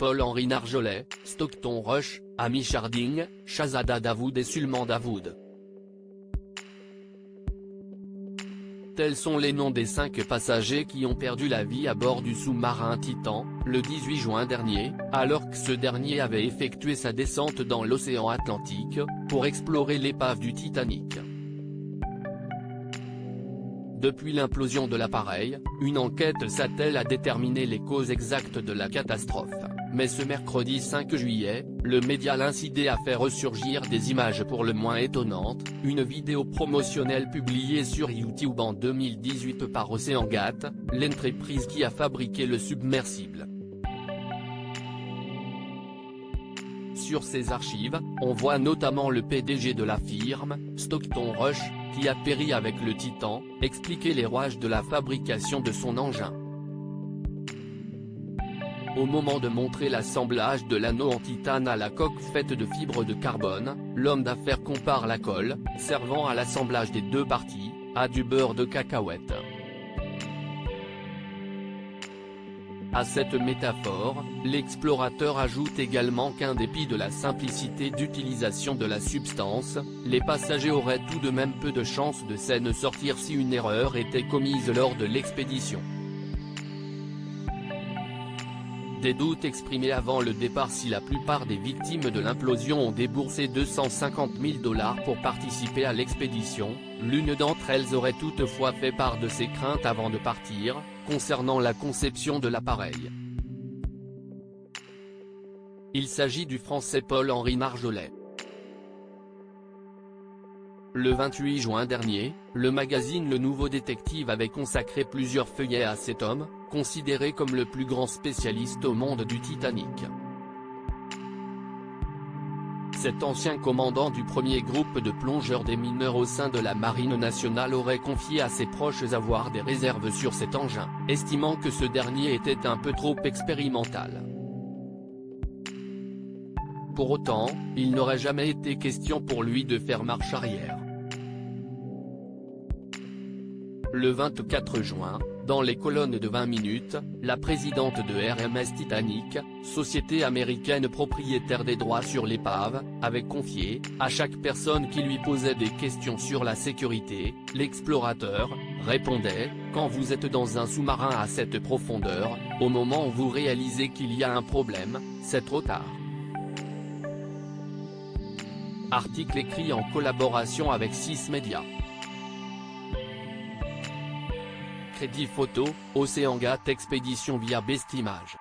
Paul-Henri Nargeolet, Stockton Rush, Hamish Harding, Shahzada Dawood et Sulman Dawood. Tels sont les noms des 5 passagers qui ont perdu la vie à bord du sous-marin Titan, le 18 juin dernier, alors que ce dernier avait effectué sa descente dans l'océan Atlantique, pour explorer l'épave du Titanic. Depuis l'implosion de l'appareil, une enquête s'attelle à déterminer les causes exactes de la catastrophe, mais ce mercredi 5 juillet, le média L'Incidé a fait ressurgir des images pour le moins étonnantes, une vidéo promotionnelle publiée sur YouTube en 2018 par OceanGate, l'entreprise qui a fabriqué le submersible. Sur ces archives, on voit notamment le PDG de la firme, Stockton Rush, qui a péri avec le Titan, expliquer les rouages de la fabrication de son engin. Au moment de montrer l'assemblage de l'anneau en titane à la coque faite de fibres de carbone, l'homme d'affaires compare la colle, servant à l'assemblage des 2 parties, à du beurre de cacahuète. À cette métaphore, l'explorateur ajoute également qu'en dépit de la simplicité d'utilisation de la substance, les passagers auraient tout de même peu de chances de s'en sortir si une erreur était commise lors de l'expédition. Des doutes exprimés avant le départ. Si la plupart des victimes de l'implosion ont déboursé 250 000 $ pour participer à l'expédition, l'une d'entre elles aurait toutefois fait part de ses craintes avant de partir, concernant la conception de l'appareil. Il s'agit du Français Paul-Henri Nargeolet. Le 28 juin dernier, le magazine Le Nouveau Détective avait consacré plusieurs feuillets à cet homme, considéré comme le plus grand spécialiste au monde du Titanic. Cet ancien commandant du premier groupe de plongeurs des mineurs au sein de la Marine nationale aurait confié à ses proches avoir des réserves sur cet engin, estimant que ce dernier était un peu trop expérimental. Pour autant, il n'aurait jamais été question pour lui de faire marche arrière. Le 24 juin, dans les colonnes de 20 minutes, la présidente de RMS Titanic, société américaine propriétaire des droits sur l'épave, avait confié, à chaque personne qui lui posait des questions sur la sécurité, l'explorateur répondait, quand vous êtes dans un sous-marin à cette profondeur, au moment où vous réalisez qu'il y a un problème, c'est trop tard. Article écrit en collaboration avec 6 médias. Crédit photo, OceanGate Expédition via Bestimage.